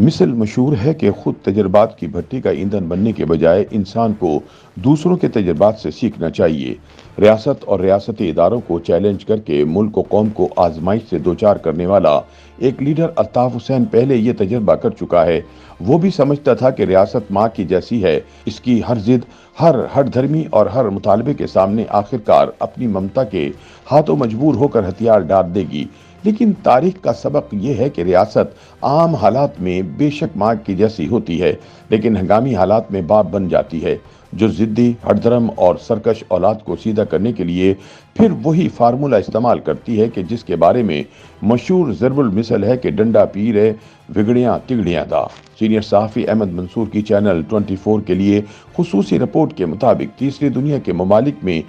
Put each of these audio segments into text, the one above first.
مثل مشہور ہے کہ خود تجربات کی بھٹی کا ایندھن بننے کے بجائے انسان کو دوسروں کے تجربات سے سیکھنا چاہیے۔ ریاست اور ریاستی اداروں کو چیلنج کر کے ملک و قوم کو آزمائش سے دوچار کرنے والا ایک لیڈر الطاف حسین پہلے یہ تجربہ کر چکا ہے۔ وہ بھی سمجھتا تھا کہ ریاست ماں کی جیسی ہے، اس کی ہر ضد، ہر ہٹ دھرمی اور ہر مطالبے کے سامنے آخرکار اپنی ممتا کے ہاتھوں مجبور ہو کر ہتھیار ڈال دے گی۔ لیکن تاریخ کا سبق یہ ہے کہ ریاست عام حالات میں بے شک ماں کی جیسی ہوتی ہے، لیکن ہنگامی حالات میں باپ بن جاتی ہے، جو ضدی، ہٹ دھرم اور سرکش اولاد کو سیدھا کرنے کے لیے پھر وہی فارمولہ استعمال کرتی ہے کہ جس کے بارے میں مشہور ضرب المثل ہے کہ ڈنڈا پیر ہے وگڑیاں تگڑیاں دا۔ سینئر صحافی احمد منصور کی چینل 24 کے لیے خصوصی رپورٹ کے مطابق تیسری دنیا کے ممالک میں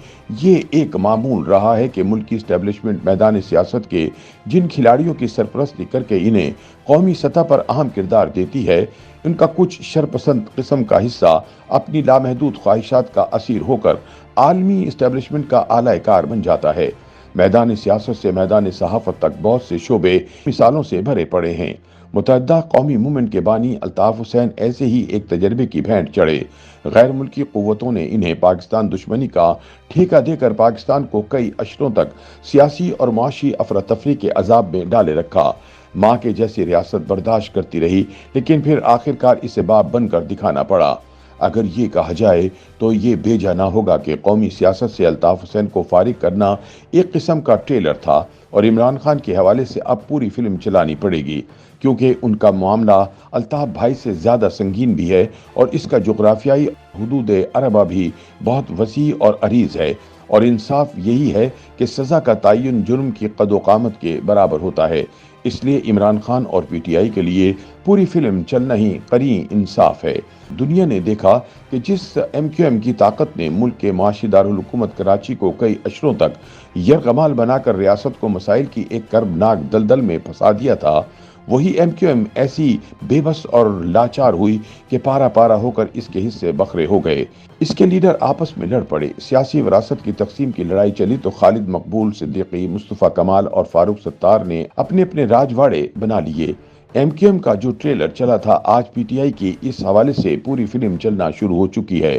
یہ ایک معمول رہا ہے کہ ملکی اسٹیبلشمنٹ میدان سیاست کے جن کھلاڑیوں کی سرپرستی کر کے انہیں قومی سطح پر اہم کردار دیتی ہے، ان کا کچھ شرپسند قسم کا حصہ اپنی لامحدود خواہشات کا اسیر ہو کر عالمی اسٹیبلشمنٹ کا اعلی کار بن جاتا ہے۔ میدان سیاست سے میدان صحافت تک بہت سے شعبے مثالوں سے بھرے پڑے ہیں۔ متحدہ قومی موومنٹ کے بانی الطاف حسین ایسے ہی ایک تجربے کی بھینٹ چڑھے۔ غیر ملکی قوتوں نے انہیں پاکستان دشمنی کا ٹھیکہ دے کر پاکستان کو کئی اشروں تک سیاسی اور معاشی افراتفری کے عذاب میں ڈالے رکھا۔ ماں کے جیسی ریاست برداشت کرتی رہی، لیکن پھر آخرکار اسے باپ بن کر دکھانا پڑا۔ اگر یہ کہا جائے تو یہ بے نہ ہوگا کہ قومی سیاست سے الطاف حسین کو فارغ کرنا ایک قسم کا ٹریلر تھا، اور عمران خان کے حوالے سے اب پوری فلم چلانی پڑے گی، کیونکہ ان کا معاملہ الطاف بھائی سے زیادہ سنگین بھی ہے اور اس کا جغرافیائی حدود عربہ بھی بہت وسیع اور عریض ہے، اور انصاف یہی ہے کہ سزا کا تعین جرم کی قد و قامت کے برابر ہوتا ہے۔ اس لیے عمران خان اور پی ٹی آئی کے لیے پوری فلم چلنا ہی قرین انصاف ہے۔ دنیا نے دیکھا کہ جس ایم کیو ایم کی طاقت نے ملک کے معاشی دارالحکومت کراچی کو کئی اشروں تک یرغمال بنا کر ریاست کو مسائل کی ایک کربناک دلدل میں پھنسا دیا تھا، وہی ایم کیو ایم ایسی بے بس اور لاچار ہوئی کہ پارا پارا ہو کر اس کے حصے بکھرے ہو گئے۔ اس کے لیڈر آپس میں لڑ پڑے، سیاسی وراثت کی تقسیم کی لڑائی چلی تو خالد مقبول صدیقی، مصطفیٰ کمال اور فاروق ستار نے اپنے اپنے راجواڑے بنا لیے۔ ایم کیو ایم کا جو ٹریلر چلا تھا، آج پی ٹی آئی کی اس حوالے سے پوری فلم چلنا شروع ہو چکی ہے۔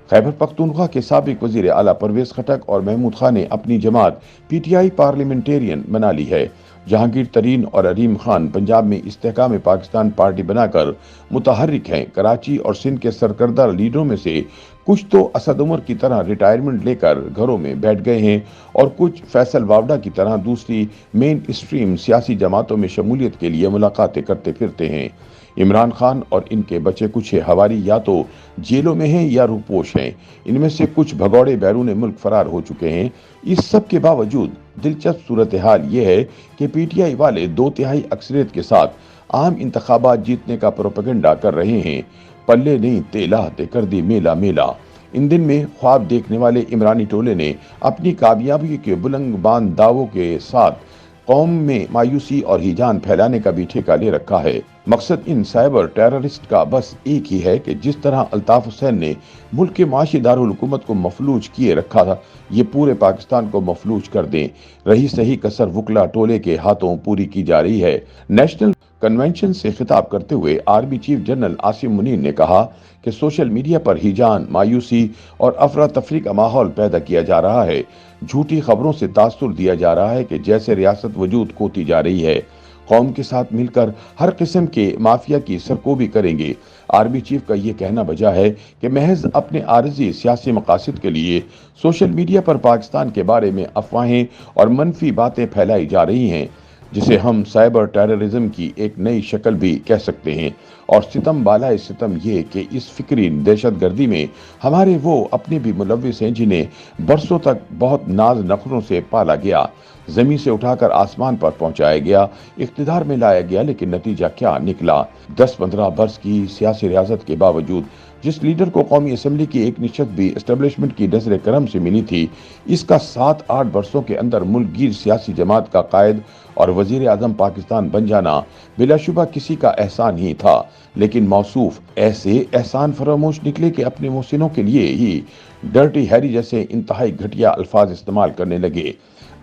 خیبر پختونخوا کے سابق وزیر اعلیٰ پرویز خٹک اور محمود خان نے اپنی جماعت پی ٹی آئی پارلیمنٹیرین بنا لی ہے۔ جہانگیر ترین اور علیم خان پنجاب میں استحکام پاکستان پارٹی بنا کر متحرک ہیں۔ کراچی اور سندھ کے سرکردہ لیڈروں میں سے کچھ تو اسد عمر کی طرح ریٹائرمنٹ لے کر گھروں میں بیٹھ گئے ہیں، اور کچھ فیصل واوڈا کی طرح دوسری مین اسٹریم سیاسی جماعتوں میں شمولیت کے لیے ملاقاتیں کرتے پھرتے ہیں۔ عمران خان اور ان کے بچے کچھ ہواری یا تو جیلوں میں ہیں یا روپوش ہیں، ان میں سے کچھ بھگوڑے بیرون ملک فرار ہو چکے ہیں۔ اس سب کے باوجود دلچسپ صورتحال یہ ہے کہ پی ٹی آئی والے 2/3 اکثریت کے ساتھ عام انتخابات جیتنے کا پروپیگنڈا کر رہے ہیں۔ پلے نہیں تیلاتے کر دی میلا میلا۔ ان دن میں خواب دیکھنے والے عمرانی ٹولے نے اپنی کامیابی کے بلند باند دعووں کے ساتھ قوم میں مایوسی اور ہیجان پھیلانے کا بھی ٹھیکہ لے رکھا ہے۔ مقصد ان سائبر ٹیررسٹ کا بس ایک ہی ہے کہ جس طرح الطاف حسین نے ملک کے معاشی دارالحکومت کو مفلوج کیے رکھا تھا، یہ پورے پاکستان کو مفلوج کر دیں۔ رہی صحیح کسر وکلا ٹولے کے ہاتھوں پوری کی جا رہی ہے۔ نیشنل کنونشن سے خطاب کرتے ہوئے army chief general Asim Munir نے کہا کہ سوشل میڈیا پر ہیجان، مایوسی اور افراتفری کا ماحول پیدا کیا جا رہا ہے۔ جھوٹی خبروں سے تاثر دیا جا رہا ہے کہ جیسے ریاست وجود کھوتی جا رہی ہے، قوم کے ساتھ مل کر ہر قسم کے مافیا کی سرکوبی کریں گے۔ آرمی چیف کا یہ کہنا بجا ہے کہ محض اپنے عارضی سیاسی مقاصد کے لیے سوشل میڈیا پر پاکستان کے بارے میں افواہیں اور منفی باتیں پھیلائی جا رہی ہیں، جسے ہم سائبر ٹیررزم کی ایک نئی شکل بھی کہہ سکتے ہیں۔ اور ستم بالائے ستم یہ کہ اس فکری دہشت گردی میں ہمارے وہ اپنے بھی ملوث ہیں جنہیں برسوں تک بہت ناز نخروں سے پالا گیا، زمین سے اٹھا کر آسمان پر پہنچایا گیا، اقتدار میں لایا گیا، لیکن نتیجہ کیا نکلا؟ 10-15 برس کی سیاسی ریاضت کے باوجود جس لیڈر کو قومی اسمبلی کی ایک نشست بھی اسٹیبلشمنٹ کی نظر کرم سے ملی تھی، اس کا 7-8 برسوں کے اندر ملک گیر سیاسی جماعت کا قائد اور وزیر اعظم پاکستان بن جانا بلا شبہ کسی کا احسان ہی تھا، لیکن موصوف ایسے احسان فراموش نکلے کہ اپنے محسنوں کے لیے ہی ڈرٹی ہیری جیسے انتہائی گھٹیا الفاظ استعمال کرنے لگے۔